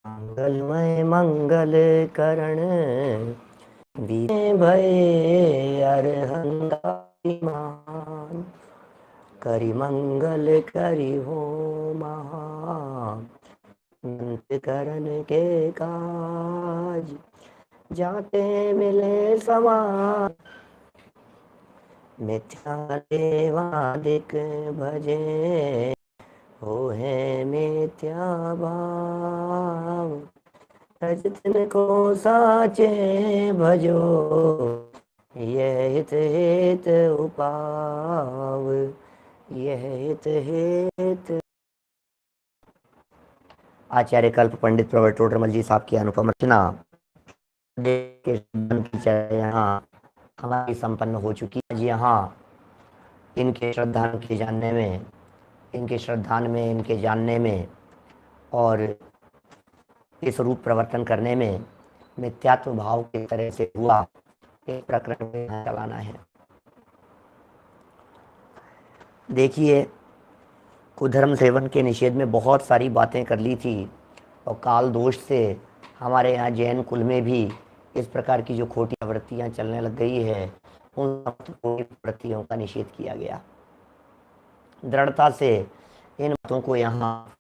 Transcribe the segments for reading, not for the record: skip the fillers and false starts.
मंगलमय मंगल करण बीते भय अरहंगारिमान करि मंगल करि हो महान करण के काज जाते मिले समान मिथ्या देवादिक भजे हो है मिथ्या भाव सजतन को साचे भजो यह हित हित उपाव यह हित हित। आचार्य कल्प पंडित प्रवर टोडरमल जी साहब की अनुपम रचना के यहाँ हमारी संपन्न हो चुकी है। जी हाँ, इनके श्रद्धान के जानने में, इनके श्रद्धान में, इनके जानने में और इस रूप प्रवर्तन करने में मिथ्यात्व भाव की तरह से हुआ एक प्रकरण में चलाना है। देखिए, कुधर्म सेवन के निषेध में बहुत सारी बातें कर ली थी और काल दोष से हमारे यहाँ जैन कुल में भी इस प्रकार की जो खोटी प्रवृत्तियाँ चलने लग गई है, उन खोटी प्रवृत्तियों का निषेध किया गया। दृढ़ता से इन बातों को यहाँ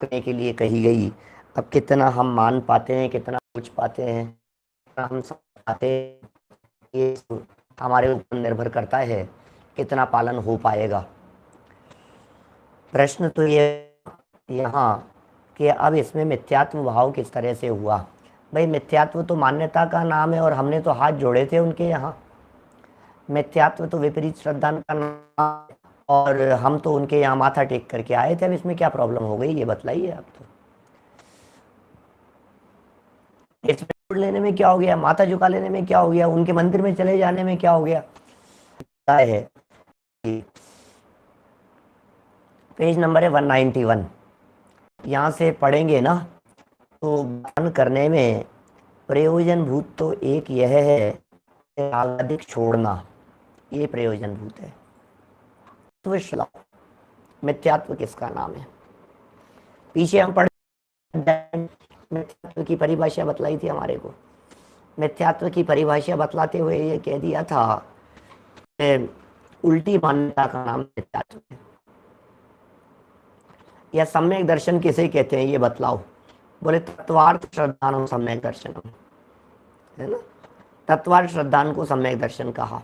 करने के लिए कही गई। अब कितना हम मान पाते हैं, कितना सोच पाते हैं, कितना हम समझ पाते हैं, ये हमारे ऊपर निर्भर करता है कितना पालन हो पाएगा। प्रश्न तो ये यहाँ कि अब इसमें मिथ्यात्व भाव किस तरह से हुआ। भाई, मिथ्यात्व तो मान्यता का नाम है और हमने तो हाथ जोड़े थे उनके यहाँ। मिथ्यात्व तो विपरीत श्रद्धा का नाम और हम तो उनके यहाँ माथा टेक करके आए थे। अब इसमें क्या प्रॉब्लम हो गई, ये बतलाइए आप। तो इसमें लेने में क्या हो गया, माथा झुका लेने में क्या हो गया, उनके मंदिर में चले जाने में क्या हो गया है। पेज नंबर है 191। यहाँ से पढ़ेंगे ना तो ज्ञान करने में प्रयोजन भूत तो एक यह है रागादिक छोड़ना, ये प्रयोजन भूत है। तो मिथ्यात्व किसका नाम है? पीछे हम पढ़े मिथ्यात्व की परिभाषा बतलाई थी हमारे को। मिथ्यात्व की परिभाषा बतलाते हुए ये कह दिया था उल्टी मान्यता का नाम मिथ्यात्व है। या सम्यक दर्शन किसे कहते हैं ये बतलाओ। बोले तत्वार्थ श्रद्धान सम्यक दर्शनम, है ना। तत्वार्थ श्रद्धान को सम्यक दर्शन कहा,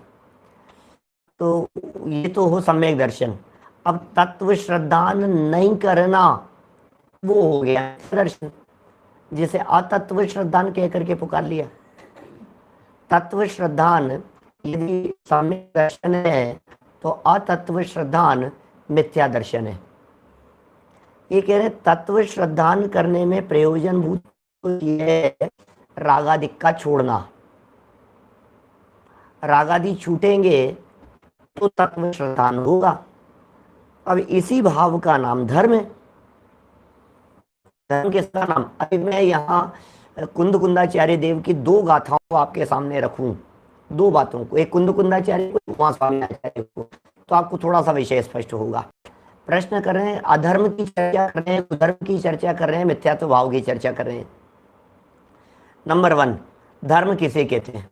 तो ये तो हो सम्यक दर्शन। अब तत्व श्रद्धान नहीं करना वो हो गया दर्शन, जिसे अतत्व श्रद्धान कह करके पुकार लिया। तत्व श्रद्धान यदि सम्यक दर्शन है तो अतत्व श्रद्धान मिथ्या दर्शन है। ये कह रहे तत्व श्रद्धान करने में प्रयोजन भूत है रागादिक का छोड़ना। रागादि छूटेंगे तो तत्व श्रद्धान होगा। अब इसी भाव का नाम धर्म है। धर्म किसका नाम? अभी मैं यहाँ कुंद कुंदाचार्य देव की दो गाथाओं को आपके सामने रखूं, दो बातों को, एक कुंद कुंदाचार्य को, वहां स्वामी आचार्य को, तो आपको थोड़ा सा विषय स्पष्ट होगा। प्रश्न कर रहे हैं, अधर्म की चर्चा कर रहे हैं, कुधर्म की चर्चा कर रहे हैं, मिथ्यात्व भाव की चर्चा कर रहे हैं। नंबर 1, धर्म किसे कहते हैं?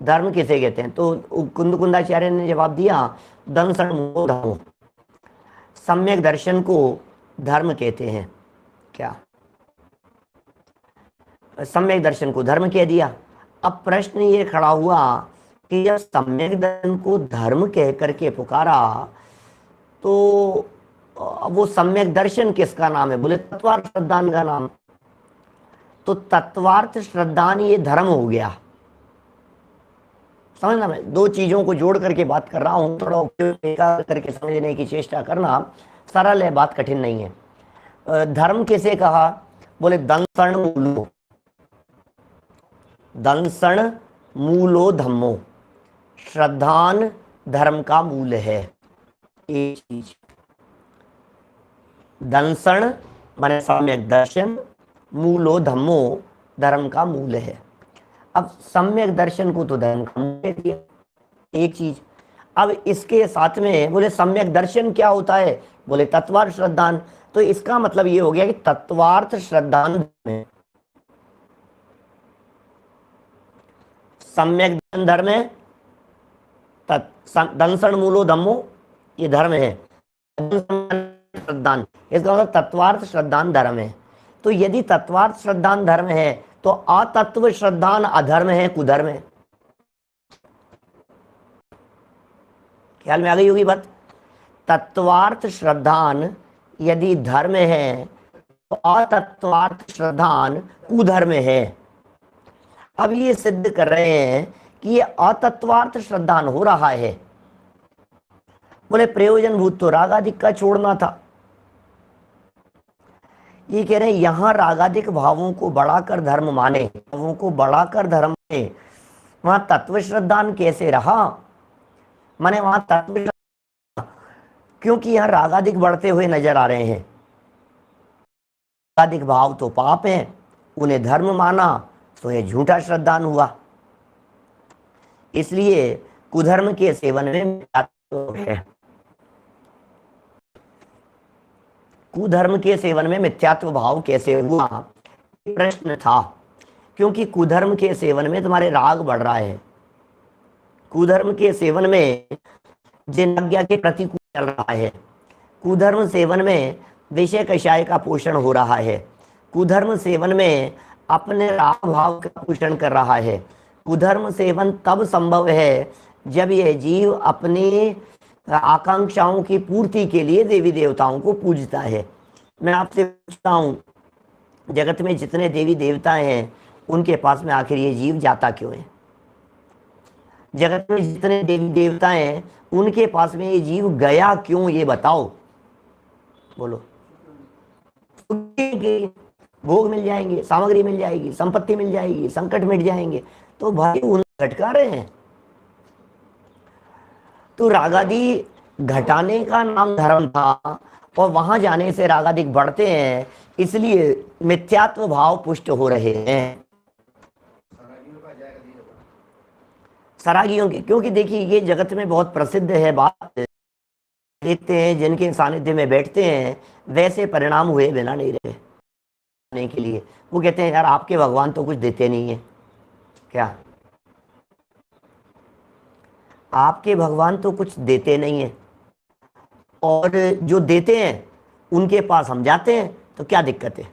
धर्म किसे कहते हैं? तो कुंद कुंदाचार्य ने जवाब दिया दंसण मोह धर्मो। सम्यक दर्शन को धर्म कहते हैं। क्या सम्यक दर्शन को धर्म कह दिया? अब प्रश्न ये खड़ा हुआ कि जब सम्यक दर्शन को धर्म कह करके पुकारा तो वो सम्यक दर्शन किसका नाम है? बोले तत्वार्थ श्रद्धान का नाम। तो तत्वार्थ श्रद्धान ये धर्म हो गया। समझना, मैं दो चीजों को जोड़ करके बात कर रहा हूं, थोड़ा उपयोग करके समझने की चेष्टा करना। सरल है, बात कठिन नहीं है। धर्म किसे कहा? बोले दंसण मूलो, दंसण मूलो धम्मो। श्रद्धान धर्म का मूल है। एक चीज दंसण माने सम्यक दर्शन, मूलो धम्मो धर्म का मूल है। अब सम्यक दर्शन को तो धर्म का मूल कह दिया, एक चीज। अब इसके साथ में बोले सम्यक दर्शन क्या होता है? बोले तत्वार्थ श्रद्धान। तो इसका मतलब ये हो गया कि तत्वार्थ श्रद्धान में सम्यक धर्म है, दंसण मूलो धम्मो, ये धर्म है। श्रद्धान, इसका मतलब तत्वार्थ श्रद्धान धर्म है। तो यदि तत्वार्थ श्रद्धान धर्म है तो अतत्व श्रद्धान अधर्म है, कुधर्म है। ख्याल में आ गई होगी बात। तत्वार्थ श्रद्धान यदि धर्म है तो अतत्वार्थ श्रद्धान कुधर्म है। अब ये सिद्ध कर रहे हैं कि ये अतत्वार्थ श्रद्धान हो रहा है। बोले प्रयोजन भूत तो रागादिक का छोड़ना था। ये कह रहे हैं यहां रागादिक भावों को बढ़ाकर धर्म माने, भावों को बढ़ाकर धर्म माने, वहां तत्व श्रद्धान कैसे रहा? माने वहां तत्व, क्योंकि यहां रागादिक बढ़ते हुए नजर आ रहे हैं। रागादिक भाव तो पाप है, उन्हें धर्म माना तो यह झूठा श्रद्धान हुआ। इसलिए कुधर्म के सेवन में मिथ्यात्व है। कुधर्म के सेवन में मिथ्यात्व भाव कैसे हुआ, प्रश्न था। क्योंकि कुधर्म के सेवन में तुम्हारे राग बढ़ रहा है। कुधर्म के सेवन में जिन आज्ञा के प्रतिकूल चल रहा है। कुधर्म सेवन में विषय कषाय का पोषण हो रहा है। कुधर्म सेवन में अपने राग भाव का पोषण कर रहा है। कुधर्म सेवन तब संभव है जब यह जीव अपनी आकांक्षाओं की पूर्ति के लिए देवी देवताओं को पूजता है। मैं आपसे पूछता हूँ, जगत में जितने देवी देवता हैं उनके पास में आखिर ये जीव जाता क्यों है? जगत में जितने देवी देवता हैं उनके पास में ये जीव गया क्यों, ये बताओ। बोलो। भोग मिल जाएंगे, सामग्री मिल जाएगी, संपत्ति मिल जाएगी, संकट मिट जाएंगे, तो भाई उन घटका रहे हैं। तो रागादि घटाने का नाम धर्म था और वहां जाने से रागादिक बढ़ते हैं, इसलिए मिथ्यात्व भाव पुष्ट हो रहे हैं सरागियों के। क्योंकि देखिए ये जगत में बहुत प्रसिद्ध है बात, देखते हैं जिनके सानिध्य में बैठते हैं वैसे परिणाम हुए बिना नहीं रहे के लिए। वो कहते हैं यार आपके भगवान तो कुछ देते नहीं है क्या? आपके भगवान तो कुछ देते नहीं है, और जो देते हैं उनके पास हम जाते हैं तो क्या दिक्कत है?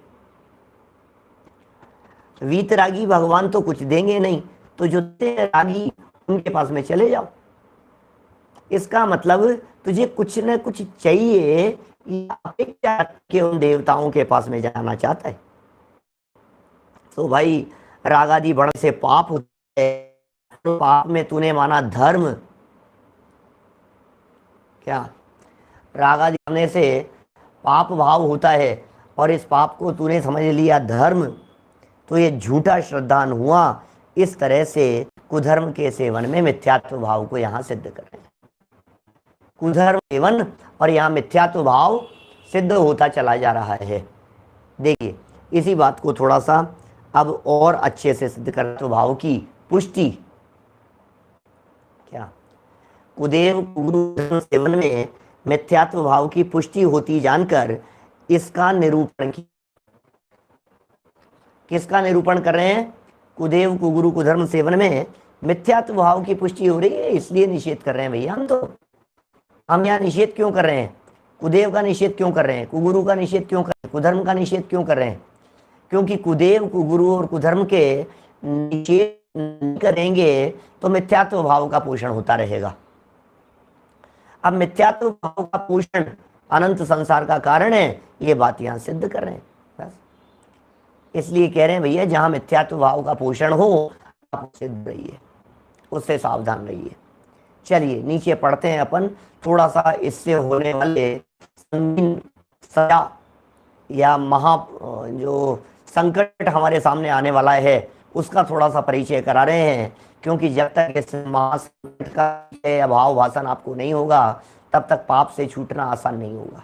वीतरागी भगवान तो कुछ देंगे नहीं, तो जो रागी उनके पास में चले जाओ। इसका मतलब तुझे कुछ न कुछ चाहिए, अपेक्षा के उन देवताओं के पास में जाना चाहता है। तो भाई रागादि बढ़ से पाप होता है, तो पाप में तूने माना धर्म। क्या रागादि करने से पाप भाव होता है और इस पाप को तूने समझ लिया धर्म, तो ये झूठा श्रद्धान हुआ। इस तरह से कुधर्म के सेवन में मिथ्यात्व भाव को यहाँ सिद्ध कर रहे हैं। कुधर्म सेवन और यहाँ मिथ्यात्व भाव सिद्ध होता चला जा रहा है। देखिए इसी बात को थोड़ा सा अब और अच्छे से सिद्ध कर भाव की पुष्टि। क्या कुदेव कुगुरु सेवन में मिथ्यात्व भाव की पुष्टि होती जानकर इसका निरूपण किसका निरूपण कर रहे हैं? कुदेव कुगुरु कुधर्म सेवन में मिथ्यात्व भाव की पुष्टि हो रही है, इसलिए निषेध कर रहे हैं भैया। हम यहाँ निषेध क्यों कर रहे हैं? कुदेव का निषेध क्यों कर रहे हैं? कुगुरु का निषेध क्यों कर रहे हैं? कुधर्म का निषेध क्यों कर रहे हैं? क्योंकि कुदेव कुगुरु और कुधर्म के निषेध करेंगे तो मिथ्यात्व भाव का पोषण होता रहेगा। अब मिथ्यात्व भाव का पोषण अनंत संसार का कारण है, ये बात यहाँ सिद्ध कर रहे हैं। बस इसलिए कह रहे हैं भैया जहां मिथ्यात्व भाव का पोषण हो आप सिद्ध रहिए, उससे सावधान रहिए। चलिए नीचे पढ़ते हैं अपन, थोड़ा सा इससे होने वाले संगीन सजा या महा जो संकट हमारे सामने आने वाला है उसका थोड़ा सा परिचय करा रहे हैं। क्योंकि जब तक इस महासंकट का अभाव भाषण आपको नहीं होगा तब तक पाप से छूटना आसान नहीं होगा।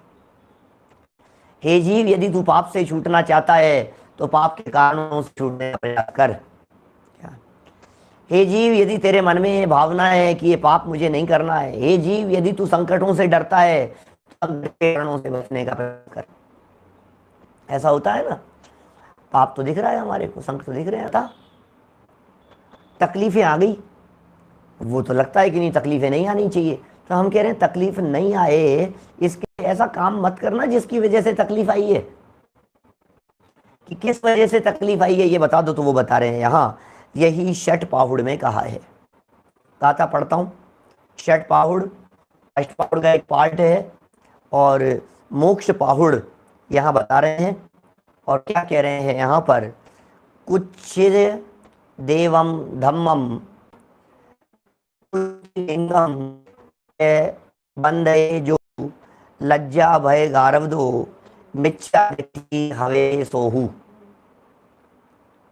हे जीव, यदि तू पाप से छूटना चाहता है तो पाप के कारणों से छूटने का प्रयास कर। हे जीव, यदि तेरे मन में ये भावना है कि ये पाप मुझे नहीं करना है, हे जीव यदि तू संकटों से डरता है तो संकट के कारणों से बचने का प्रयास कर। ऐसा होता है ना, पाप तो दिख रहा है हमारे को, संकट तो दिख रहे हैं, था तकलीफें आ गई, वो तो लगता है कि नहीं तकलीफें नहीं आनी चाहिए, तो हम कह रहे हैं तकलीफ नहीं आए इसके ऐसा काम मत करना जिसकी वजह से तकलीफ आई है। कि किस वजह से तकलीफ आई है ये बता दो, तो वो बता रहे हैं यहाँ, यही षट पाहुड़ में कहा है। गाथा पढ़ता हूं, षट पाहुड़ अष्ट पाहुड़ का एक पार्ट है, और मोक्ष पाहुड़ यहाँ बता रहे हैं। और क्या कह रहे हैं यहाँ पर, कुचिर देवम धम्मम लिंगम बंदे जो लज्जा भय गारव दो मिच्छा हवे सोहू।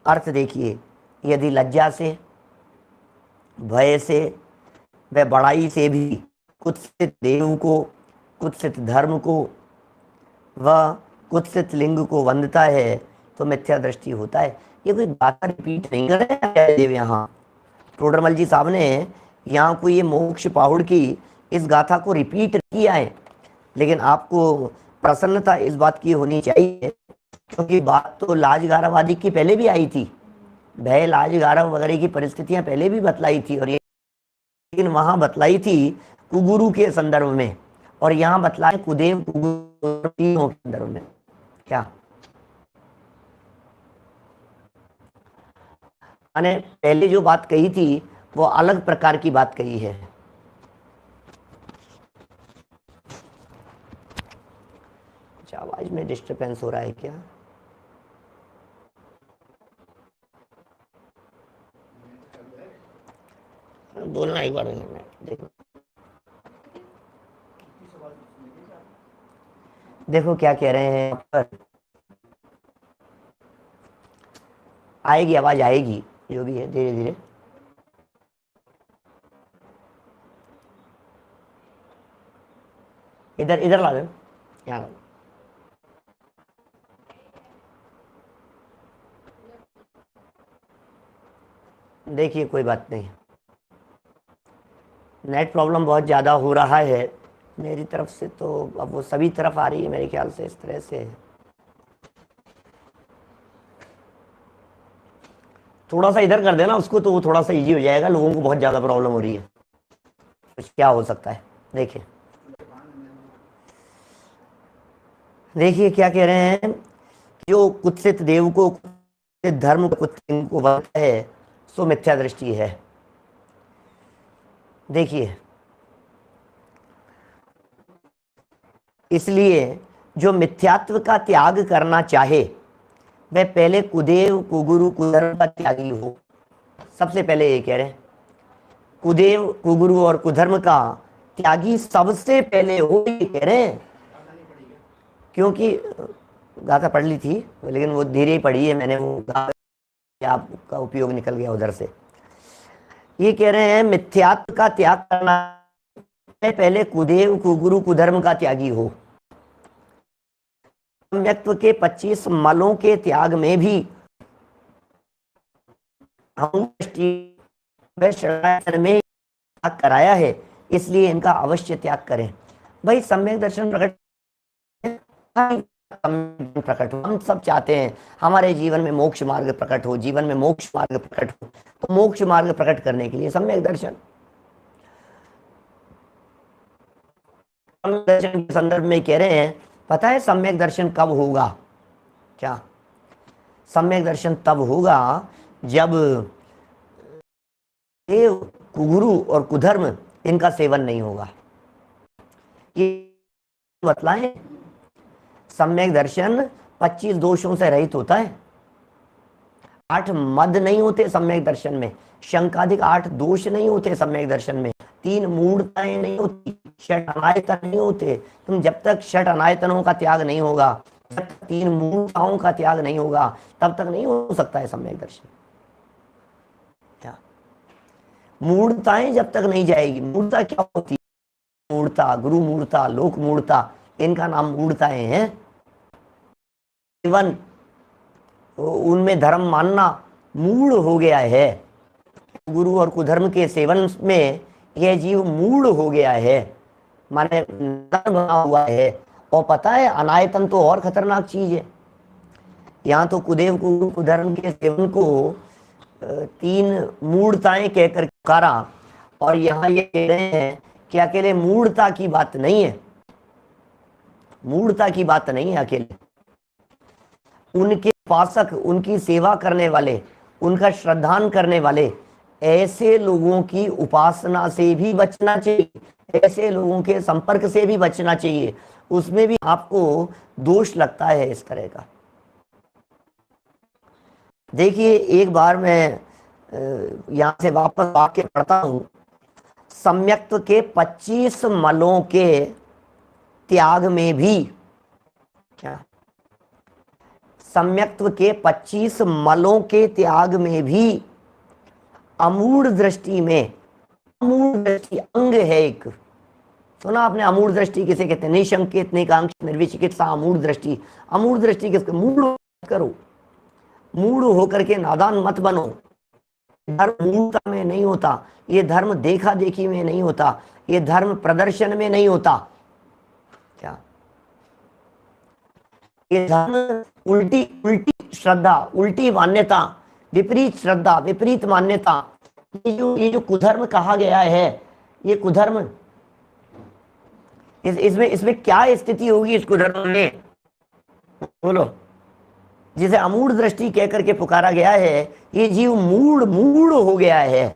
अर्थ देखिए, यदि लज्जा से, भय से, व बड़ाई से भी कुत्सित देव को, कुत्सित धर्म को व कुत्सित लिंग को वंदता है तो मिथ्या दृष्टि होता है। ये कोई गाथा रिपीट नहीं कर रहे हैं देव, यहाँ टोडरमल जी साहब ने यहाँ कोई ये मोक्ष पाहुड़ की इस गाथा को रिपीट किया है, लेकिन आपको प्रसन्नता इस बात की होनी चाहिए क्योंकि बात तो लाज गारव आदि की पहले भी आई थी, भय लाज गारव वगैरह की परिस्थितियां पहले भी बतलाई थी, और ये लेकिन वहां बतलाई थी कुगुरु के संदर्भ में, और यहाँ बतलाए कुदेव कुगुरु के संदर्भ में। क्या मैंने पहले जो बात कही थी वो अलग प्रकार की बात कही है। अच्छा, आवाज में डिस्टरबेंस हो रहा है क्या? बोलना एक बार देखो, देखो क्या कह रहे हैं पर, आएगी आवाज आएगी, जो भी है धीरे धीरे। इधर इधर ला दो, यहाँ देखिए, कोई बात नहीं, नेट प्रॉब्लम बहुत ज़्यादा हो रहा है मेरी तरफ से, तो अब वो सभी तरफ आ रही है मेरे ख्याल से, इस तरह से थोड़ा सा इधर कर देना उसको, तो वो थोड़ा सा इजी हो जाएगा। लोगों को बहुत ज़्यादा प्रॉब्लम हो रही है, कुछ क्या हो सकता है। देखिए देखिए क्या कह रहे हैं, जो कुत्सित देव को, कुत्सित धर्म को, कुत्सित को वंदता है सो मिथ्या दृष्टि है। देखिए, इसलिए जो मिथ्यात्व का त्याग करना चाहे वह पहले कुदेव कुगुरु कुधर्म का त्यागी हो। सबसे पहले ये कह रहे हैं, कुदेव कुगुरु और कुधर्म का त्यागी सबसे पहले हो, ये कह रहे हैं। क्योंकि गाथा पढ़ ली थी लेकिन वो धीरे ही पढ़ी है मैंने, वो आपका उपयोग निकल गया उधर से। ये कह रहे हैं मिथ्यात्व का त्याग करना पहले कुदेव कुगुरु कुधर्म का त्यागी हो। सम्यक्त्व के 25 मलों के त्याग में भी हम में त्याग कराया है, इसलिए इनका अवश्य त्याग करें। भाई सम्यक दर्शन प्रकट प्रकट हो, हम सब चाहते हैं हमारे जीवन में मोक्ष मार्ग प्रकट हो, जीवन में मोक्ष मार्ग प्रकट हो, तो मोक्ष मार्ग प्रकट करने के लिए सम्यक दर्शन के संदर्भ में कह रहे हैं। पता है सम्यक दर्शन कब होगा? क्या सम्यक दर्शन तब होगा जब देव कुगुरु और कुधर्म इनका सेवन नहीं होगा। ये बतलाएं, सम्यक दर्शन 25 दोषों से रहित होता है। 8 मद नहीं होते सम्यक दर्शन में, शंकाधिक 8 दोष नहीं होते सम्यक दर्शन में, 3 मूढ़ताएं नहीं होती, 6 अनायतन नहीं होते। तुम जब तक 6 अनायतनों का त्याग नहीं होगा, जब तक 3 मूढ़ताओं का त्याग नहीं होगा, तब तक नहीं हो सकता है सम्यक दर्शन। क्या मूढ़ताएं जब तक नहीं जाएगी, मूढ़ता क्या होती है? मूढ़ता, गुरु मूढ़ता, लोक मूढ़ता, इनका नाम मूढ़ताएं हैं। जीवन उनमें धर्म मानना मूढ़ हो गया है, गुरु और कुधर्म के सेवन में यह जीव मूढ़ हो गया है, माने बना हुआ है। और पता है अनायतन तो और खतरनाक चीज है। यहाँ तो कुदेव कुधर्म के सेवन को तीन मूढ़ताएं कहकर पुकारा, और यहाँ ये कह रहे हैं कि अकेले मूढ़ता की बात नहीं है, मूढ़ता की बात नहीं है अकेले, उनके उपासक, उनकी सेवा करने वाले, उनका श्रद्धान करने वाले, ऐसे लोगों की उपासना से भी बचना चाहिए, ऐसे लोगों के संपर्क से भी बचना चाहिए। उसमें भी आपको दोष लगता है इस तरह का। देखिए, एक बार मैं यहां से वापस वाक्य पढ़ता हूं। सम्यक्त्व के 25 मलों के त्याग में भी, क्या सम्यक्त्व के 25 मलों के त्याग में भी अमूढ़ दृष्टि में, अमूढ़ दृष्टि अंग है एक, सुना आपने अमूढ़ दृष्टि किसे कहते हैं? निशंकित, निकांक्षित, निर्विचिकित्सा, अमूढ़ दृष्टि। अमूढ़ दृष्टि किसके? मूढ़ करो, मूढ़ होकर के नादान मत बनो। धर्म मूढ़ता में नहीं होता, ये धर्म देखा देखी में नहीं होता, ये धर्म प्रदर्शन में नहीं होता। क्या ये धर्म उल्टी उल्टी श्रद्धा, उल्टी मान्यता, विपरीत श्रद्धा, विपरीत मान्यता, ये जो कुधर्म कहा गया है, ये कुधर्म, इसमें क्या स्थिति होगी इस कुधर्म में? बोलो। जिसे अमूढ़ दृष्टि कह करके पुकारा गया है, ये जीव मूढ़ मूढ़ हो गया है,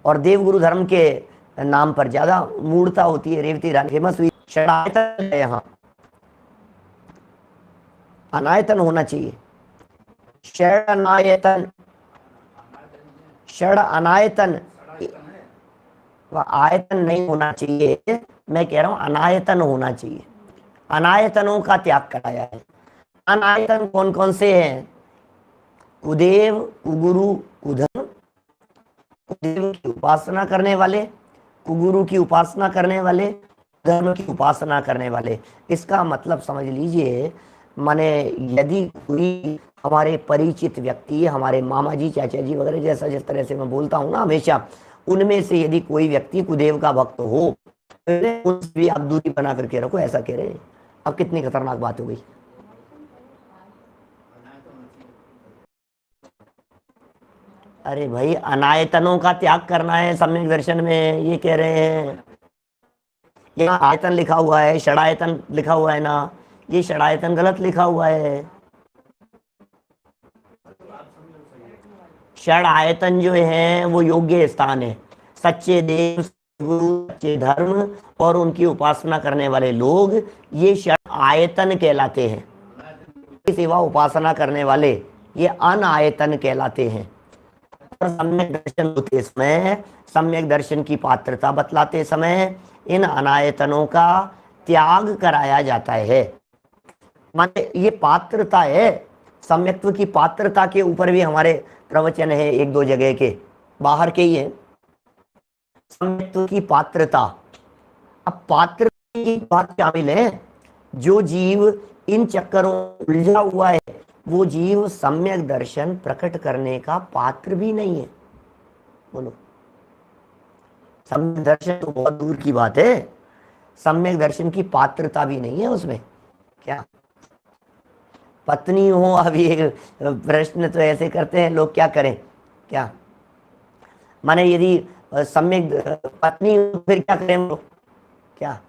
और देवगुरु धर्म के नाम पर ज्यादा मूढ़ता होती है। रेवती रानी फेमस हुई। षडायतन है, यहाँ अनायतन होना चाहिए, षड अनायतन, षड अनायतन, आयतन नहीं होना चाहिए, मैं कह रहा हूं अनायतन होना चाहिए। अनायतनों का त्याग कराया है। अनायतन कौन कौन से हैं? कुदेव, कुगुरु, कुधर्म, कुदेव की उपासना करने वाले, कुगुरु की उपासना करने वाले, धर्म की उपासना करने वाले। इसका मतलब समझ लीजिए, माने यदि कोई हमारे परिचित व्यक्ति, हमारे मामा जी, चाचा जी वगैरह, जैसा जिस तरह से मैं बोलता हूँ ना हमेशा, उनमें से यदि कोई व्यक्ति कुदेव का भक्त हो, उससे भी आप दूरी बना करके रखो, ऐसा कह रहे हैं। अब कितनी खतरनाक बात हो गई। अरे भाई, अनायतनों का त्याग करना है सम्यक दर्शन में, ये कह रहे हैं। यहाँ आयतन लिखा हुआ है, षडायतन लिखा हुआ है ना, ये षडायतन गलत लिखा हुआ है। षड आयतन जो है वो योग्य स्थान है, सच्चे देव, गुरु, सच्चे धर्म और उनकी उपासना करने वाले लोग, ये षड आयतन कहलाते हैं। सेवा उपासना करने वाले ये अनायतन कहलाते हैं। और सम्यक दर्शन होते समय, सम्यक दर्शन की पात्रता बतलाते समय इन अनायतनों का त्याग कराया जाता है। माने ये पात्रता है, सम्यक्त्व की पात्रता के ऊपर भी हमारे प्रवचन है, एक दो जगह के, बाहर के ही है। सम्यक्त्व की पात्रता, अब पात्र की बात शामिल है। जो जीव इन चक्करों उलझा हुआ है, वो जीव सम्यक दर्शन प्रकट करने का पात्र भी नहीं है। बोलो, सम्यक दर्शन तो बहुत दूर की बात है, सम्यक दर्शन की पात्रता भी नहीं है उसमें। क्या पत्नी हो? अब ये प्रश्न तो ऐसे करते हैं लोग, क्या करें? क्या माने यदि सम्यक पत्नी हो फिर क्या करें हम लोग? क्या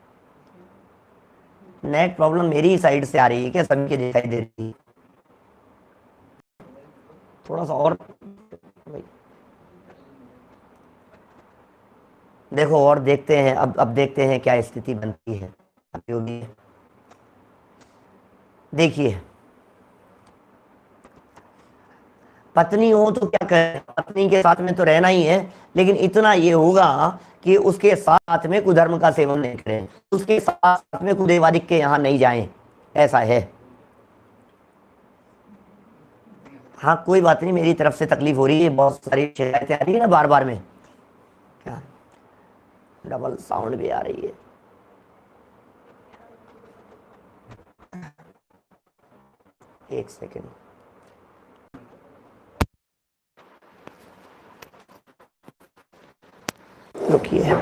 नेट प्रॉब्लम मेरी साइड से आ रही है क्या? सभी के दिखाई दे रही है? थोड़ा सा और देखो और देखते हैं। अब देखते हैं क्या स्थिति बनती है। देखिए, पत्नी हो तो क्या करें, पत्नी के साथ में तो रहना ही है, लेकिन इतना ये होगा कि उसके साथ में कुधर्म का सेवन नहीं करें, उसके साथ में कुदेवादिक के यहाँ नहीं जाएं, ऐसा है। हाँ कोई बात नहीं, मेरी तरफ से तकलीफ हो रही है, बहुत सारी शिकायतें आ रही है ना बार बार में, क्या डबल साउंड भी आ रही है। एक सेकेंड, रुकिए।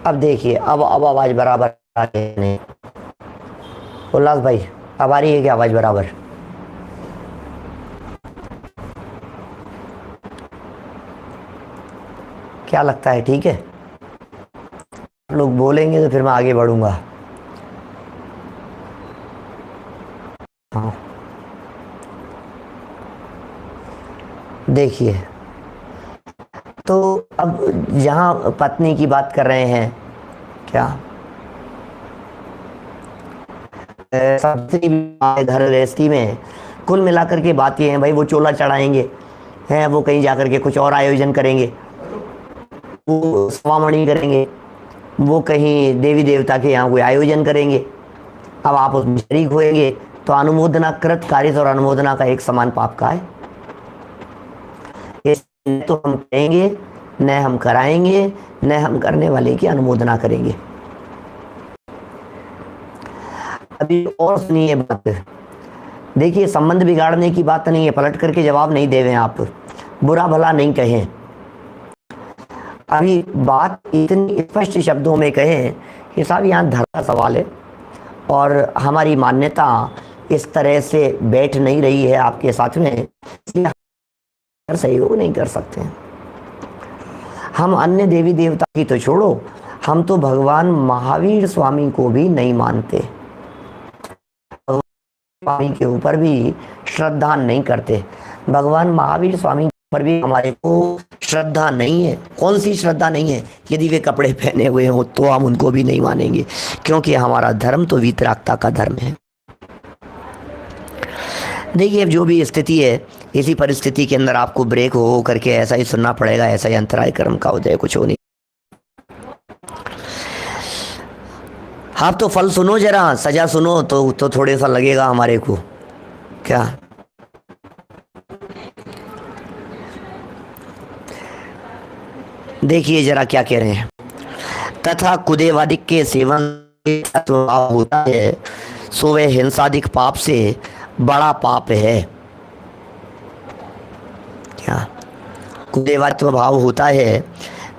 अब देखिए, अब आवाज बराबर नहीं। उल्लास भाई, अब आ रही है क्या आवाज बराबर? क्या लगता है, ठीक है? लोग बोलेंगे तो फिर मैं आगे बढ़ूंगा। हाँ, देखिए, तो अब जहाँ पत्नी की बात कर रहे हैं, क्या सावित्री घर गृहस्थी में कुल मिलाकर के बात ये है भाई, वो चोला चढ़ाएंगे हैं, वो कहीं जाकर के कुछ और आयोजन करेंगे, वो स्वामणी करेंगे, वो कहीं देवी देवता के यहाँ कोई आयोजन करेंगे। अब आप उसमें शरीक होएंगे तो अनुमोदना कृत कार्य और अनुमोदना का एक समान पाप का है। न तो हम करेंगे, न हम कराएंगे, न हम करने वाले की अनुमोदना करेंगे। अभी और सुनिए बात, देखिए संबंध बिगाड़ने की बात नहीं है, पलट करके जवाब नहीं देवे आप, बुरा भला नहीं कहें। अभी बात इतनी स्पष्ट शब्दों में कहें कि साहब यहाँ धर्म का सवाल है और हमारी मान्यता इस तरह से बैठ नहीं रही है आपके साथ में, इसलिए सहयोग नहीं कर सकते। हम अन्य देवी देवता की तो छोड़ो, हम तो भगवान महावीर स्वामी को भी नहीं मानते, स्वामी के ऊपर भी श्रद्धा नहीं करते। भगवान महावीर स्वामी पर भी हमारे को श्रद्धा नहीं है। कौन सी श्रद्धा नहीं है? यदि वे कपड़े पहने हुए हो तो हम उनको भी नहीं मानेंगे, क्योंकि हमारा धर्म तो वीतरागता का धर्म है। देखिए, अब जो भी स्थिति है, इसी परिस्थिति के अंदर आपको ब्रेक हो करके ऐसा ही सुनना पड़ेगा, ऐसा ही अंतराय कर्म का उदय, कुछ हो नहीं। आप तो फल सुनो, जरा सजा सुनो तो थोड़े सा लगेगा हमारे को। क्या देखिए जरा क्या कह रहे हैं, तथा कुदेवादिक के सेवन होता है सो वह हिंसादिक पाप से बड़ा पाप है। क्या कुदेवात्व भाव होता है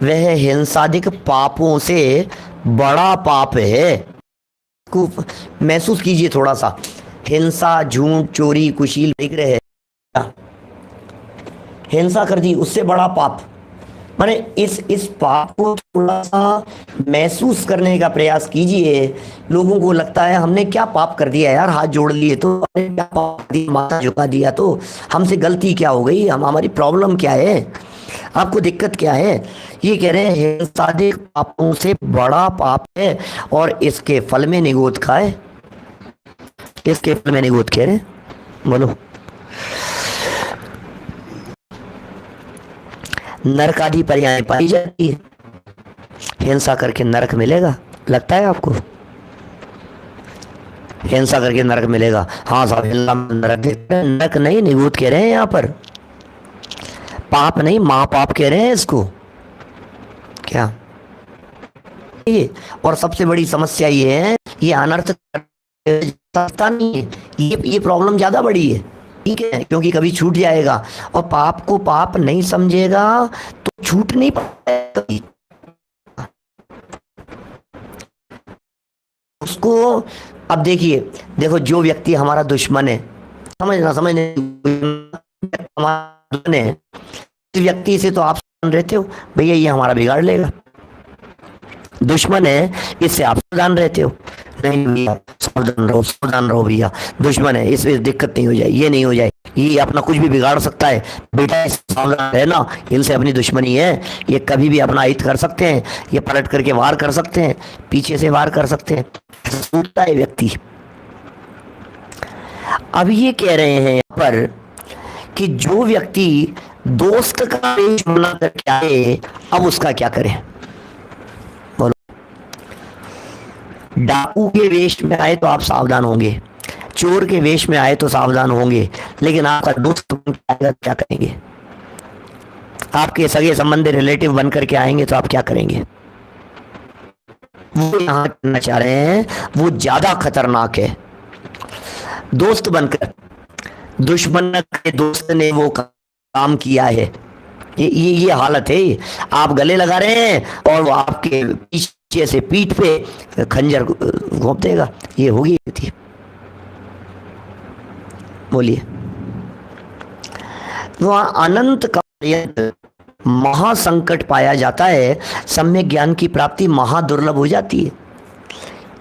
वह हिंसादिक पापों से बड़ा पाप है। को महसूस कीजिए थोड़ा सा, हिंसा, झूठ, चोरी, कुशील विग्रह, हिंसा कर दी, उससे बड़ा पाप। माने इस पाप को थोड़ा सा महसूस करने का प्रयास कीजिए। लोगों को लगता है हमने क्या पाप कर दिया यार, हाथ जोड़ लिए तो, क्या पाप कर दिया, माथा झुका दिया तो, हमसे गलती क्या हो गई, हमारी प्रॉब्लम क्या है, आपको दिक्कत क्या है? ये कह रहे हैं हिंसादिक पापों से बड़ा पाप है और इसके फल में निगोद खाए। इसके फल में निगोद कह रहे हैं, बोलो। नरक आदि पर्याय पाई जाती है, हिंसा करके नरक मिलेगा, लगता है आपको? हिंसा करके नरक मिलेगा? हाँ साहब, नरक नहीं, निगूत कह रहे हैं यहाँ पर, पाप नहीं, महापाप कह रहे हैं इसको। क्या ये, और सबसे बड़ी समस्या ये है, ये अनर्थ नहीं है, ये प्रॉब्लम ज्यादा बड़ी है, ठीक है, क्योंकि कभी छूट जाएगा और पाप को पाप नहीं समझेगा तो छूट नहीं पाएगा उसको। अब देखिए, देखो जो व्यक्ति हमारा दुश्मन है, समझना हमारा दुश्मन है, इस व्यक्ति से तो आप सावधान रहते हो, भैया ये हमारा बिगाड़ लेगा। दुश्मन है, इससे आप सावधान रहते हो, नहीं भैया सावधान रहो भैया, दुश्मन है, इसमें दिक्कत नहीं हो जाए, ये नहीं हो जाए, ये अपना कुछ भी बिगाड़ सकता है, बेटा सावधान रहना, इनसे अपनी दुश्मनी है, ये कभी भी अपना हित कर सकते हैं, ये पलट करके वार कर सकते हैं, पीछे से वार कर सकते हैं, सोचता है व्यक्ति। अब ये कह रहे हैं यहाँ पर कि जो व्यक्ति दोस्त का वेश बना करके आए, अब उसका क्या करें? डाकू के वेश में आए तो आप सावधान होंगे, चोर के वेश में आए तो सावधान होंगे, लेकिन आपका दोस्त आएगा क्या करेंगे? आपके सगे संबंधी रिलेटिव बन करके आएंगे तो आप क्या करेंगे? वो यहां करना चाह रहे हैं, वो ज्यादा खतरनाक है। दोस्त बनकर दुश्मन के दोस्त ने वो काम किया है, ये हालत है। आप गले लगा रहे हैं और वो आपके पीछे पीछे से पीठ पे खंजर घोंप देगा। ये होगी थी। बोलिए। वहाँ अनंत काल महासंकट पाया जाता है, सम्यक ज्ञान की प्राप्ति महादुर्लभ हो जाती है।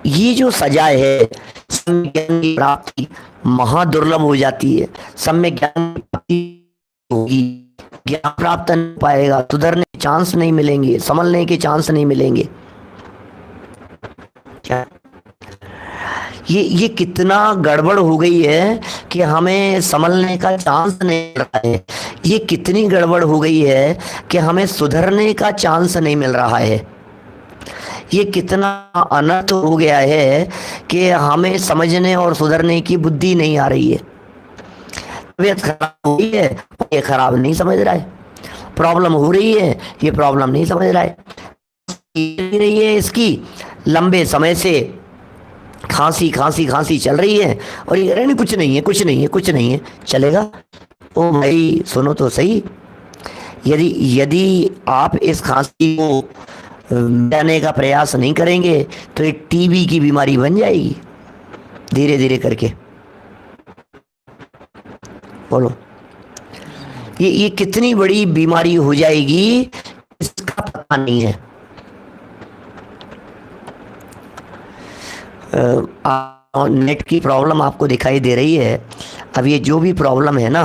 ये जो सजा है, सम्यक ज्ञान की प्राप्ति महादुर्लभ हो जाती है। सम्यक ज्ञान की प्राप्ति होगी, ज्ञान प्राप्त नहीं पाएगा, सुधरने के चांस नहीं मिलेंगे, संभलने के चांस नहीं मिलेंगे। क्या ये कितना गड़बड़ हो गई है कि हमें संभलने का चांस नहीं मिल रहा है। ये कितनी गड़बड़ हो गई है कि हमें सुधरने का चांस नहीं मिल रहा है। ये कितना अनर्थ हो गया है कि हमें समझने और सुधरने की बुद्धि नहीं आ रही है। तबीयत खराब हो रही है, ये खराब नहीं समझ रहा है। प्रॉब्लम हो रही है, ये प्रॉब्लम नहीं समझ रहा है। रही है इसकी लंबे समय से खांसी खांसी खांसी चल रही है और ये नहीं, कुछ नहीं है, कुछ नहीं है, कुछ नहीं है, चलेगा। ओ भाई सुनो तो सही, यदि यदि आप इस खांसी को मिटाने का प्रयास नहीं करेंगे तो एक टीबी की बीमारी बन जाएगी धीरे धीरे करके। बोलो, ये कितनी बड़ी बीमारी हो जाएगी इसका पता नहीं है। नेट की प्रॉब्लम आपको दिखाई दे रही है। अब ये जो भी प्रॉब्लम है ना,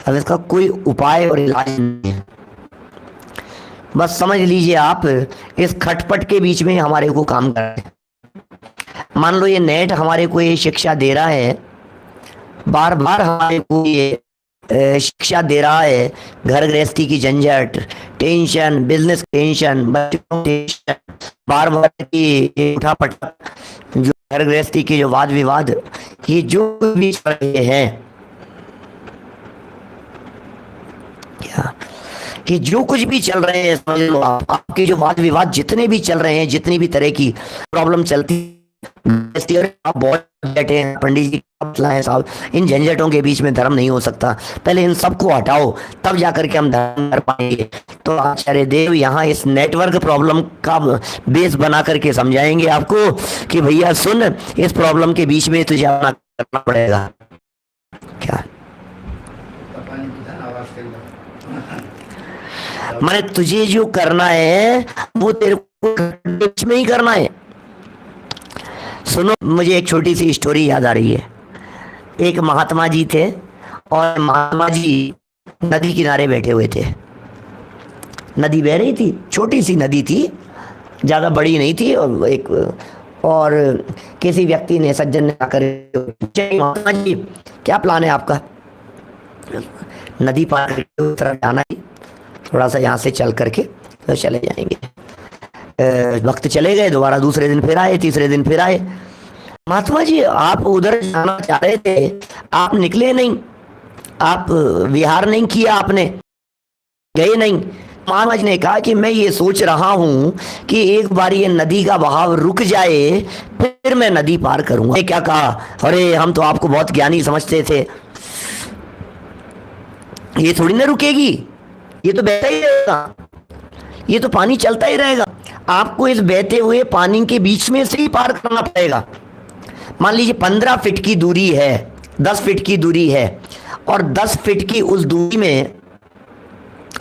अब इसका कोई उपाय और इलाज नहीं है। बस समझ लीजिए आप, इस खटपट के बीच में हमारे को काम कर रहे हैं। मान लो ये नेट हमारे को ये शिक्षा दे रहा है, बार बार हमारे को ये शिक्षा दे रहा है, घर गृहस्थी की झंझट, टेंशन, बिजनेस टेंशन, बच्चों टेंशन, बार बार की उठा पटक, जो घर गृहस्थी के जो वाद विवाद, ये जो भी चल रहे हैं, क्या ये जो कुछ भी चल रहे हैं, समझ लो आप, आपके जो वाद विवाद जितने भी चल रहे हैं, जितनी भी तरह की प्रॉब्लम चलती, आप बहुत बैठे हैं पंडित जी है साहब, इन झंझटों के बीच में धर्म नहीं हो सकता, पहले इन सबको हटाओ तब जाकर के हम धर्म कर पाएंगे। तो आचार्य देव यहाँ इस नेटवर्क प्रॉब्लम का बेस बना करके समझाएंगे आपको कि भैया सुन, इस प्रॉब्लम के बीच में तुझे अपना करना पड़ेगा। क्या मैंने तुझे जो करना है वो तेरे को बीच में ही करना है। सुनो, मुझे एक छोटी सी स्टोरी याद आ रही है। एक महात्मा जी थे और महात्मा जी नदी किनारे बैठे हुए थे। नदी बह रही थी, छोटी सी नदी थी, ज़्यादा बड़ी नहीं थी। और किसी व्यक्ति ने, सज्जन ने आकर, महात्मा जी क्या प्लान है आपका? नदी पार करके तरफ जाना है, थोड़ा सा यहाँ से चल करके तो चले जाएंगे। वक्त चले गए, दोबारा दूसरे दिन फिर आए, तीसरे दिन फिर आए। महात्मा जी आप उधर जाना चाह रहे थे, आप निकले नहीं, आप विहार नहीं किया, आपने गए नहीं। महात्मा जी ने कहा कि मैं ये सोच रहा हूं कि एक बार ये नदी का बहाव रुक जाए फिर मैं नदी पार करूंगा। क्या कहा? अरे हम तो आपको बहुत ज्ञानी समझते थे, ये थोड़ी ना रुकेगी, ये तो बहता ही रहेगा, ये तो पानी चलता ही रहेगा। आपको इस बहते हुए पानी के बीच में से ही पार करना पड़ेगा। मान लीजिए 15 फीट की दूरी है, 10 फीट की दूरी है, और 10 फीट की उस दूरी में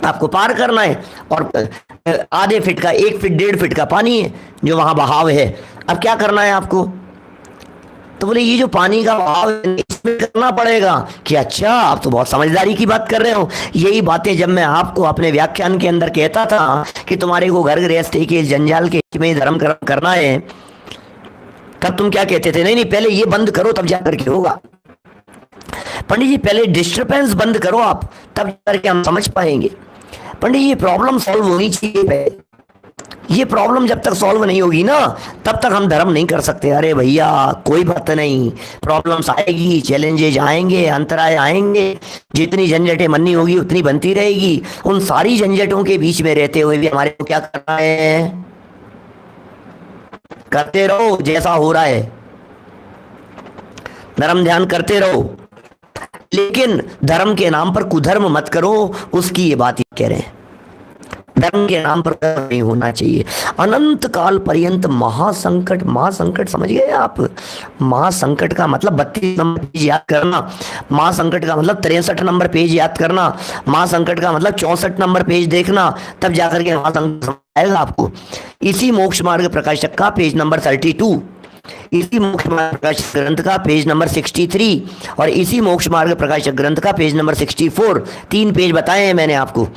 आपको पार करना है, और आधे फीट का, 1 फीट 1.5 फीट का पानी है जो वहां बहाव है। अब क्या करना है आपको? तो बोले ये जो पानी का बहाव है इसमें करना पड़ेगा। कि अच्छा, आप तो बहुत समझदारी की बात कर रहे हो। यही बातें जब मैं आपको अपने व्याख्यान के अंदर कहता था कि तुम्हारे को घर गृहस्थी के जंजाल के में धर्म करना है, तब तुम क्या कहते थे? नहीं नहीं, पहले ये बंद करो तब जाकर के होगा। पंडित जी पहले डिस्टर्बेंस बंद करो आप, तब जाकर के हम समझ पाएंगे। पंडित जी ये प्रॉब्लम सॉल्व होनी चाहिए, ये प्रॉब्लम जब तक सॉल्व नहीं होगी ना तब तक हम धर्म नहीं कर सकते। अरे भैया कोई बात नहीं, प्रॉब्लम्स आएगी, चैलेंजेज आएंगे, अंतराय आएंगे, जितनी झंझटें बननी होगी उतनी बनती रहेगी। उन सारी झंझटों के बीच में रहते हुए भी हमारे को क्या करना है? करते रहो जैसा हो रहा है, धर्म ध्यान करते रहो, लेकिन धर्म के नाम पर कुधर्म मत करो, उसकी ये बात कह रहे हैं। धर्म के नाम पर नहीं होना चाहिए। अनंत काल पर्यंत महासंकट, महासंकट समझ गए आप? महासंकट का मतलब 32 नंबर पेज याद करना, महासंकट का मतलब 63 नंबर पेज याद करना, महासंकट का मतलब 64 नंबर पेज देखना, तब जाकर के महासंकट समझ आएगा आपको। इसी मोक्ष मार्ग प्रकाशक का पेज नंबर 32, इसी मोक्ष मार्ग प्रकाशक ग्रंथ का पेज नंबर 63 और इसी मोक्ष मार्ग प्रकाशक ग्रंथ का पेज नंबर 64, 3 पेज बताए हैं मैंने आपको।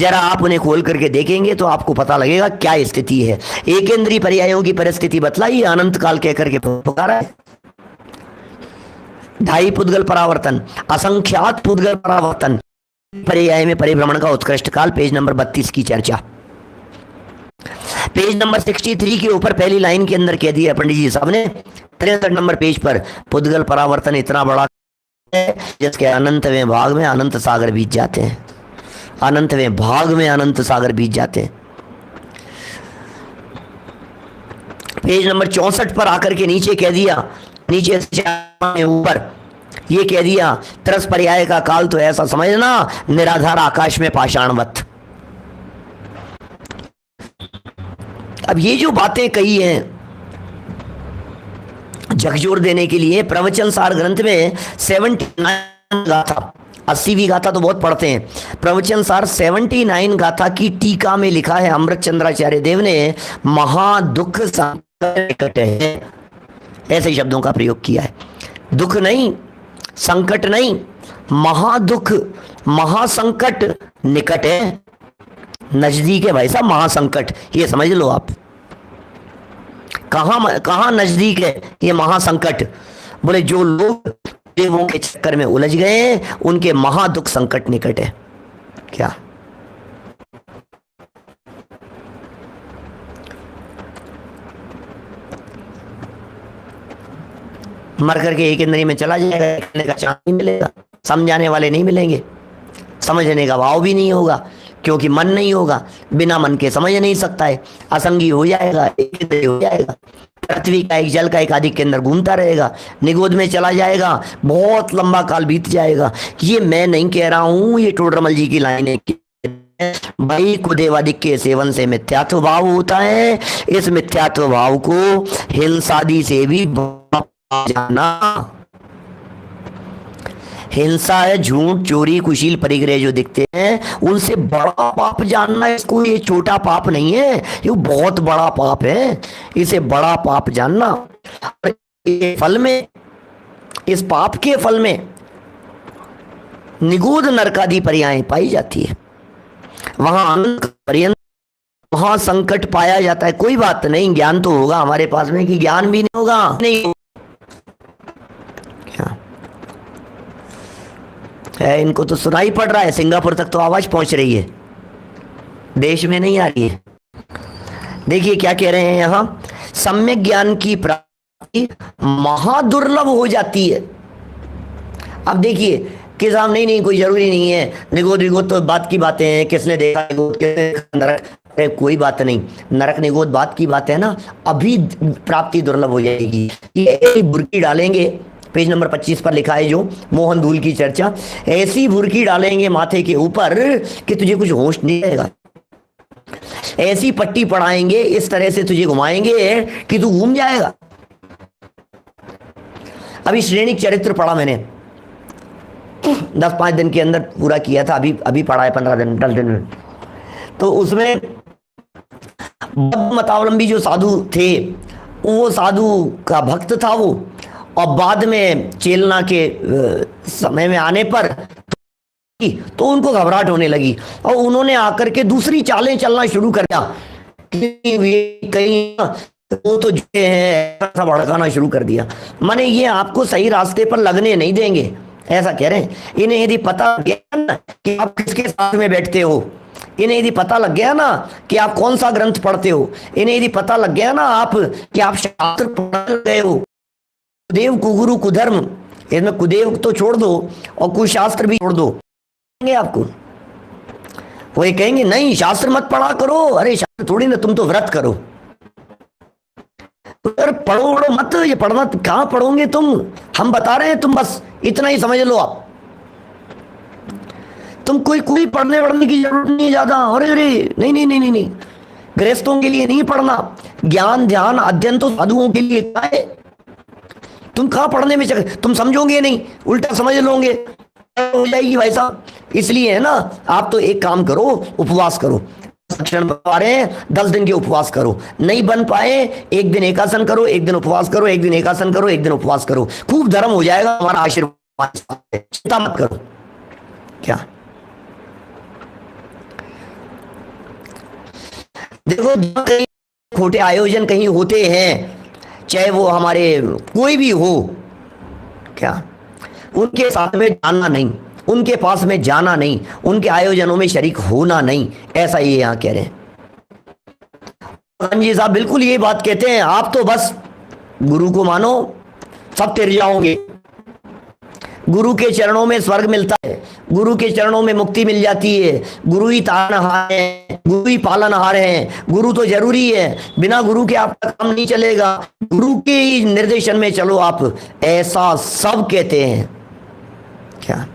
जरा आप उन्हें खोल करके देखेंगे तो आपको पता लगेगा क्या स्थिति है। एकेंद्रीय पर्यायों की परिस्थिति बतलाई, अनंत काल कह करके पुकारा है। ढाई पुद्गल परावर्तन, असंख्यात पुद्गल परावर्तन, पर्याय में परिभ्रमण का उत्कृष्ट काल, पेज नंबर 32 की चर्चा। पेज नंबर 63 के ऊपर पहली लाइन के अंदर कह दिया पंडित जी साहब ने, 63 नंबर पेज पर पुद्गल परावर्तन इतना बड़ा है जिसके अनंतवें भाग में अनंत सागर बीत जाते हैं, अनंतवें भाग में अनंत सागर बीत जाते हैं। पेज नंबर 64 पर आकर के नीचे कह दिया, नीचे से ऊपर ये कह दिया, तरस पर्याय का काल तो ऐसा समझना निराधार आकाश में पाषाणवत। अब ये जो बातें कही हैं झकझोर देने के लिए, प्रवचन सार ग्रंथ में 79 गाथा, 80वीं गाथा तो बहुत पढ़ते हैं, प्रवचन सार 79 गाथा की टीका में लिखा है अमृत चंद्राचार्य देव ने, महादुख संकट है, ऐसे शब्दों का प्रयोग किया है। दुख नहीं, संकट नहीं, महादुख, महासंकट निकट है, नजदीक है भाई साहब महासंकट, ये समझ लो आप। कहां नजदीक है ये महासंकट? बोले जो लोग देवों के चक्कर में उलझ गए उनके महादुख संकट निकट है। क्या मर करके एक इंद्री में चला जाएगा, कहने का चांस नहीं मिलेगा, समझाने वाले नहीं मिलेंगे, समझने का भाव भी नहीं होगा, क्योंकि मन नहीं होगा, बिना मन के समझ नहीं सकता है, असंगी हो जाएगा, एक इंद्रिय हो जाएगा, पृथ्वी का एक, जल का एक आदि के अंदर घूमता रहेगा, निगोद में चला जाएगा, बहुत लंबा काल बीत जाएगा। ये मैं नहीं कह रहा हूं, ये टोडरमल जी की लाइन है। भाई कुदेवादिक के सेवन से मिथ्यात्व भाव होता है, इस मिथ्यात्व भाव को हिंसादि से भी जाना, हिंसा है, झूठ, चोरी, कुशील, परिग्रह जो दिखते हैं उनसे बड़ा पाप जानना, इसको ये छोटा पाप नहीं है, ये बहुत बड़ा पाप है, इसे बड़ा पाप जानना। फल में, इस पाप के फल में निगूढ़ नरकादि पर्याय पाई जाती है, वहां अनंत पर्यंत वहां संकट पाया जाता है। कोई बात नहीं, ज्ञान तो होगा हमारे पास में, कि ज्ञान भी नहीं होगा नहीं है, इनको तो सुनाई पड़ रहा है, सिंगापुर तक तो आवाज पहुंच रही है, देश में नहीं आ रही है। देखिए क्या कह रहे हैं यहां, सम्यक ज्ञान की प्राप्ति महादुर्लभ हो जाती है। अब देखिए कि साहब नहीं कोई जरूरी नहीं है, निगोद तो बात की बातें हैं, किसने देखा निगोद, किसने देखा नरक, कोई बात नहीं, नरक निगोद बात की बात है ना, अभी प्राप्ति दुर्लभ हो जाएगी। ये बुर्की डालेंगे, पेज नंबर 25 पर लिखा है जो मोहन धूल की चर्चा, ऐसी बुर्की डालेंगे माथे के ऊपर कि तुझे कुछ होश नहीं रहेगा, ऐसी पट्टी पढ़ाएंगे, इस तरह से तुझे घुमाएंगे कि तू घूम जाएगा। अभी श्रेणिक चरित्र पढ़ा मैंने, 10-5 दिन के अंदर पूरा किया था, अभी पढ़ा है 15 दिन 10 दिन में। तो उसमें मतावलंबी जो साधु थे, वो साधु का भक्त था वो, और बाद में चेलना के समय में आने पर तो उनको घबराहट होने लगी और उन्होंने आकर के दूसरी चालें चलना शुरू कर दिया, कहीं वो तो जो है ऐसा भड़काना शुरू कर दिया। माने ये आपको सही रास्ते पर लगने नहीं देंगे, ऐसा कह रहे हैं। इन्हें यदि पता लग गया ना कि आप किसके साथ में बैठते हो, इन्हें यदि पता लग गया ना कि आप कौन सा ग्रंथ पढ़ते हो, इन्हें यदि पता लग गया ना आप कि आप शास्त्र पढ़ गए हो, कुदेव कुगुरु कुधर्म, इसमें कुदेव तो छोड़ दो और कुशास्त्र भी छोड़ दो, आपको वो ये कहेंगे नहीं शास्त्र मत पढ़ा करो, अरे शास्त्र थोड़ी ना, तुम तो व्रत करो, तो अरे पढ़ो मत, ये पढ़ना कहां पढ़ोगे तुम, हम बता रहे हैं, तुम बस इतना ही समझ लो आप। तुम कोई कोई पढ़ने वढ़ने की जरूरत नहीं है ज्यादा। अरे अरे नहीं नहीं नहीं नहीं नहीं, गृहस्थों के लिए नहीं पढ़ना। ज्ञान ध्यान अध्ययन तो साधुओं के लिए है। तुम कहाँ पढ़ने में तुम समझोगे नहीं, उल्टा समझ लोगे, हो जाएगी भाई साहब। इसलिए है ना, आप तो एक काम करो, उपवास करो। क्षण बता रहे हैं 10 दिन के उपवास करो, नहीं बन पाए एक दिन एकासन करो, एक दिन उपवास करो, एक दिन एकासन करो, एक दिन उपवास करो, खूब धर्म हो जाएगा, हमारा आशीर्वाद, चिंता मत करो। क्या देखो, कहीं खोटे आयोजन कहीं होते हैं, चाहे वो हमारे कोई भी हो, क्या उनके साथ में जाना नहीं, उनके पास में जाना नहीं, उनके आयोजनों में शरीक होना नहीं, ऐसा ये यहां कह रहे हैं। जी साहब बिल्कुल ये बात कहते हैं, आप तो बस गुरु को मानो, सब तिर जाओगे। गुरु के चरणों में स्वर्ग मिलता है, गुरु के चरणों में मुक्ति मिल जाती है। गुरु ही तारनहार है, गुरु ही पालनहार है, गुरु तो जरूरी है, बिना गुरु के आपका काम नहीं चलेगा, गुरु के ही निर्देशन में चलो आप, ऐसा सब कहते हैं। क्या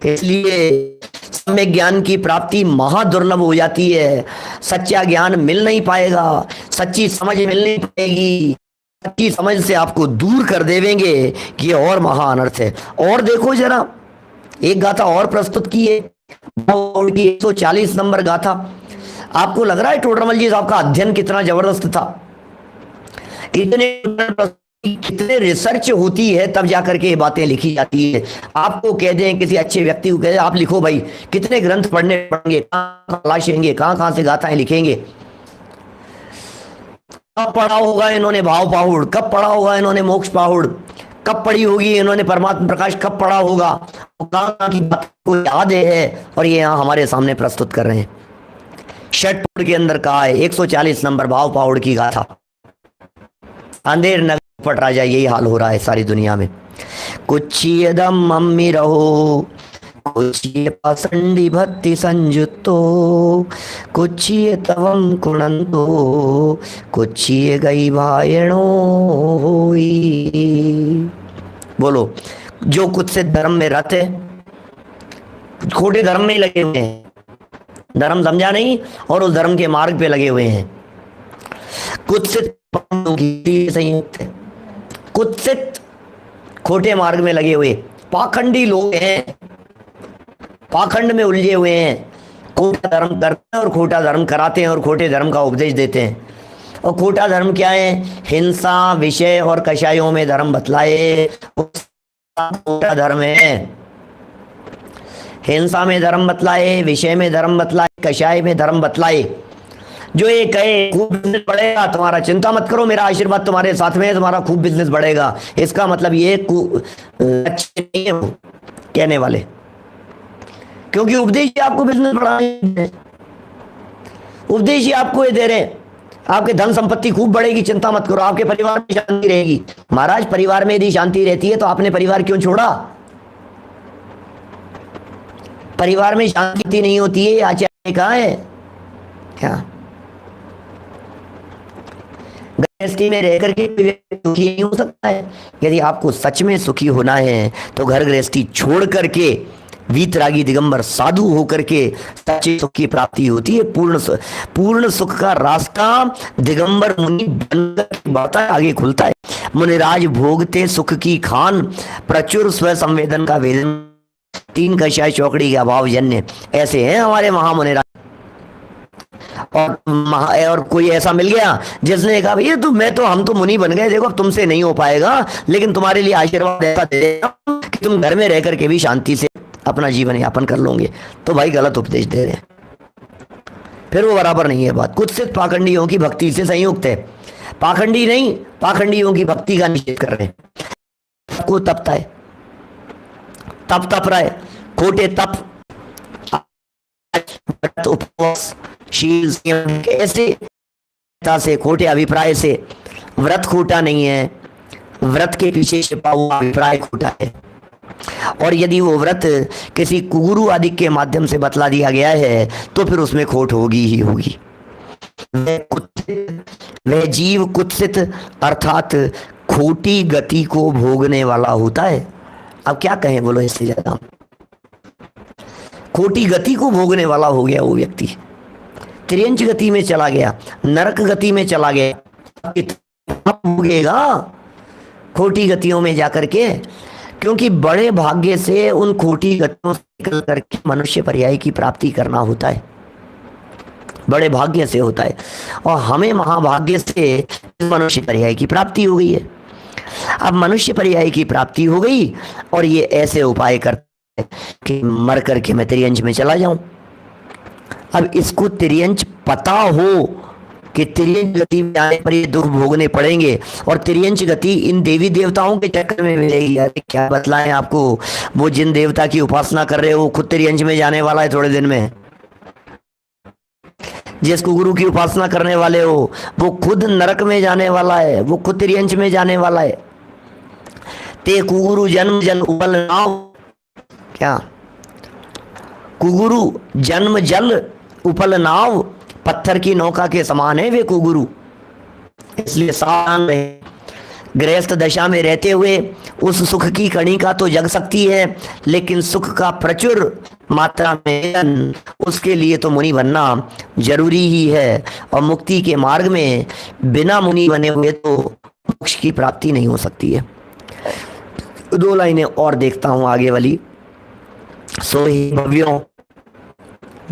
इसलिए सम्यक ज्ञान की प्राप्ति महादुर्लभ हो जाती है, सच्चा ज्ञान मिल नहीं पाएगा, सच्ची समझ मिल नहीं पाएगी, सच्ची समझ से आपको दूर कर देवेंगे कि ये और महा अनर्थ है। और देखो जरा, एक गाथा और प्रस्तुत की है, 140 नंबर गाथा। आपको लग रहा है टोडरमल जी साहब का अध्ययन कितना जबरदस्त था, कितने रिसर्च होती है तब जाकर के ये बातें लिखी जाती है। आपको कह दें, किसी अच्छे व्यक्ति को कह दें आप लिखो भाई, कितने ग्रंथ पढ़ने पड़ेंगे, कहाँ तलाशेंगे, कहाँ से गाथाएं लिखेंगे। कब पढ़ा होगा इन्होंने भाव पाहुड़, कब पढ़ा होगा इन्होंने मोक्ष पाहुड़, कब पढ़ी होगी इन्होंने परमात्मा प्रकाश, कब पढ़ा होगा, कहाँ की बात को याद है, और ये यहाँ हमारे सामने प्रस्तुत कर रहे हैं। षटपुर के अंदर कहा है 140 नंबर भाव पाहुड़ की गाथा। अंधेर नगर पट राजा, यही हाल हो रहा है सारी दुनिया में। कुच्छियदम मम्मी रहो, कुच्छिय पासंडी भक्ति संजुतो, कुच्छिय तवम कुणंतो, कुच्छिय गई भायणो। बोलो, जो कुछ से धर्म में रत है, खोटे धर्म में लगे हुए हैं, धर्म समझा नहीं और उस धर्म के मार्ग पे लगे हुए हैं, कुत्सित संयुक्त है, कुत्सित खोटे मार्ग में लगे हुए पाखंडी लोग हैं, पाखंड में उलझे हुए हैं, खोटा धर्म करते हैं और खोटा धर्म कराते हैं और खोटे धर्म का उपदेश देते हैं। और खोटा धर्म क्या है? हिंसा, विषय और कषायों में धर्म बतलाए, खोटा धर्म है। हिंसा में धर्म बतलाए, विषय में धर्म बतलाए, कषाय में धर्म बतलाए। जो ये कहे खूब बिजनेस बढ़ेगा तुम्हारा, चिंता मत करो, मेरा आशीर्वाद तुम्हारे साथ में है, तुम्हारा खूब बिजनेस बढ़ेगा, इसका मतलब ये अच्छे नहीं है वो कहने वाले, क्योंकि उपदेश ही आपको बिजनेस बढ़ाने, उपदेश ही आपको ये दे रहे हैं, आपके धन संपत्ति खूब बढ़ेगी, चिंता मत करो, आपके परिवार में शांति रहेगी। महाराज, परिवार में यदि शांति रहती है तो आपने परिवार क्यों छोड़ा? परिवार में शांति नहीं होती है, आचार्य कहाँ है? क्या गृहस्थी में रह करके सुखी नहीं हो सकता है? यदि आपको सच में सुखी होना है तो घर गृहस्थी छोड़ करके वीतरागी दिगंबर साधु होकर के सच्चे सुख की प्राप्ति होती है। पूर्ण सुख का रास्ता दिगंबर मुनि बनकर बढ़ता है, आगे खुलता है। मुनिराज भोगते सुख की खान, प्रचुर स्व संवेदन का वेदन, तीन कषाय चौकड़ी के अभाव जन्य। ऐसे हैं हमारे महामुनिराज। और कोई ऐसा मिल गया जिसने कहा भैया हम तो मुनि बन गए, देखो अब तुमसे नहीं हो पाएगा, लेकिन तुम्हारे लिए आशीर्वाद ऐसा दे देगा कि तुम घर में रह करके भी शांति से अपना जीवन यापन कर लोगे। तो भाई गलत उपदेश दे रहे हैं, फिर वो बराबर नहीं है बात। कुछ सिर्फ पाखंडियों की भक्ति से संयुक्त है, पाखंडी नहीं, पाखंडियों की भक्ति का निषेध कर रहे हैं। को तपता है, तप रहा है, खोटे तप, उपवास, शील, ऐसे से, खोटे अभिप्राय से। व्रत खोटा नहीं है, व्रत के पीछे छिपा हुआ अभिप्राय खोटा है। और यदि वो व्रत किसी गुरु आदि के माध्यम से बतला दिया गया है तो फिर उसमें खोट होगी ही होगी। वह जीव कुत्सित अर्थात खोटी गति को भोगने वाला होता है। अब क्या कहें, बोलो इससे ज्यादा। खोटी गति को भोगने वाला हो गया वो व्यक्ति, त्रियंच गति में चला गया, नरक गति में चला गया, कितना भोगेगा खोटी गतियों में जाकर के। क्योंकि बड़े भाग्य से उन खोटी गतियों से निकल करके मनुष्य पर्याय की प्राप्ति करना होता है, बड़े भाग्य से होता है। और हमें महाभाग्य से मनुष्य पर्याय की प्राप्ति हो गई है। अब मनुष्य पर्याय की प्राप्ति हो गई और ये ऐसे उपाय करते हैं कि मर करके मैं त्रियंच में चला जाऊं। अब इसको त्रियंच पता हो कि त्रियंच गति में आने पर ये दुख भोगने पड़ेंगे, और त्रियंच गति इन देवी देवताओं के चक्कर में मिलेगी। अरे क्या बतलाएं आपको, वो जिन देवता की उपासना कर रहे हो खुद त्रियंच में जाने वाला है थोड़े दिन में। जिस कुगुरु की उपासना करने वाले हो वो खुद नरक में जाने वाला है, वो खुद त्रियंच में जाने वाला है। ते कुगुरु जन्म जल उपल नाव, क्या कुगुरु जन्म जल उपल नाव, पत्थर की नौका के समान है वे कुगुरु। इसलिए सावधान रहे। गृहस्थ दशा में रहते हुए उस सुख की कणिका तो जग सकती है, लेकिन सुख का प्रचुर मात्रा में उसके लिए तो मुनि बनना जरूरी ही है। और मुक्ति के मार्ग में बिना मुनि बने हुए तो मोक्ष की प्राप्ति नहीं हो सकती है। 2 लाइनें और देखता हूं आगे वाली। सो ही भव्यों,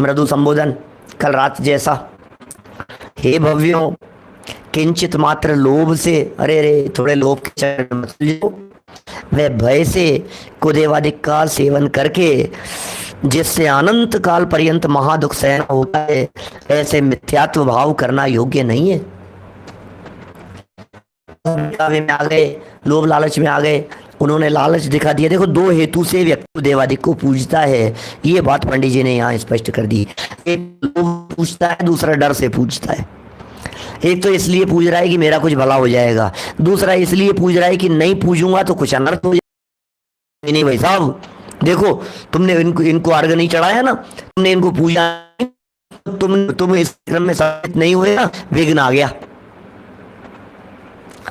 मृदु संबोधन कल रात जैसा। हे भव्यों, किंचित मात्र लोभ से, अरे रे थोड़े लोभ के चक्कर में मत जाओ, वह भय से कुदेवादिक का सेवन करके जिससे अनंत काल पर्यंत महादुख सहना होता है, ऐसे मिथ्यात्व भाव करना योग्य नहीं है। में आ गए, लोभ लालच में आ गए, उन्होंने लालच दिखा दिया। देखो 2 हेतु से व्यक्ति देवादिक को पूजता है, ये बात पंडित जी ने यहाँ स्पष्ट कर दी। एक लोभ पूजता है, दूसरा डर से पूजता है। एक तो इसलिए पूज रहा है कि मेरा कुछ भला हो जाएगा, दूसरा इसलिए पूज रहा है कि नहीं पूजूंगा तो कुछ अनर्थ हो जाएगा। नहीं भाई साहब, देखो तुमने इनको अर्घ नहीं चढ़ाया ना, तुमने इनको पूजा, तुम इस क्रम में सम्मिलित नहीं हुए ना, विघ्न आ गया।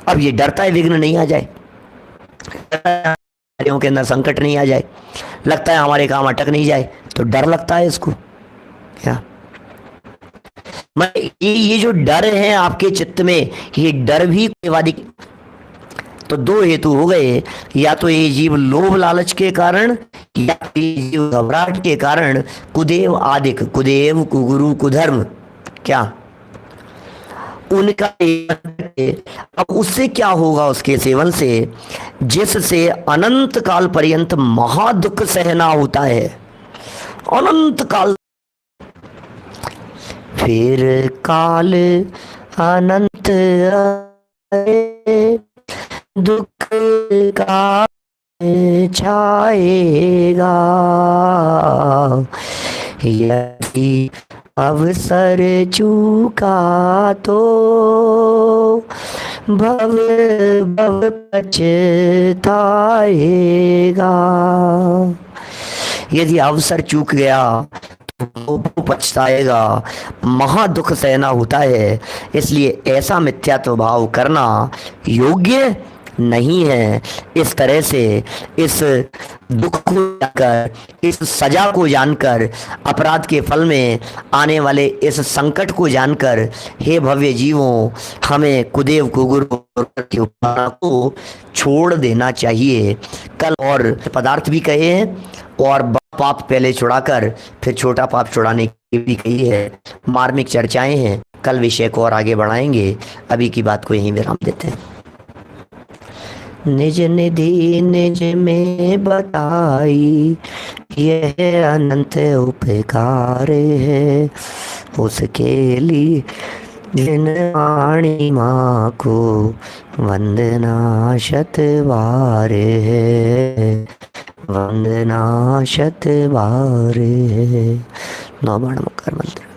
अब ये डरता है विघ्न नहीं आ जाए, कार्यों के अंदर संकट नहीं आ जाए, लगता है हमारे काम अटक नहीं जाए, तो डर लगता है इसको। क्या ये जो डर है आपके चित्त में, ये डर भी कुदेवादी। तो 2 हेतु हो गए, या तो ये जीव लोभ लालच के कारण, या ये जीव घबराहट के कारण कुदेव आदिक, कुदेव कुगुरु कुधर्म, क्या उनका। अब उससे क्या होगा, उसके सेवन से, जिससे अनंत काल पर्यंत महादुख सहना होता है, अनंत काल। फिर काल अनंत दुख का छाएगा, यदि अवसर चूका तो भव भव पछताएगा। यदि अवसर चूक गया तो पछताएगा, महादुख सहना होता है। इसलिए ऐसा मिथ्यात्व भाव करना योग्य नहीं है। इस तरह से इस दुख को जानकर, इस सजा को जानकर, अपराध के फल में आने वाले इस संकट को जानकर, हे भव्य जीवों, हमें कुदेव कुगुरु की उपासना को छोड़ देना चाहिए। कल और पदार्थ भी कहे हैं, और पाप पहले छुड़ाकर फिर छोटा पाप छुड़ाने की भी कही है। मार्मिक चर्चाएं हैं, कल विषय को और आगे बढ़ाएंगे। अभी की बात को यहीं विराम देते हैं। निज निधि निज में बताई, यह अनंत उपकार है, उसके लिए जिन वाणी माँ को वंदना शत बार है, वंदना शत बार है। 9 बाण मकर मंत्र।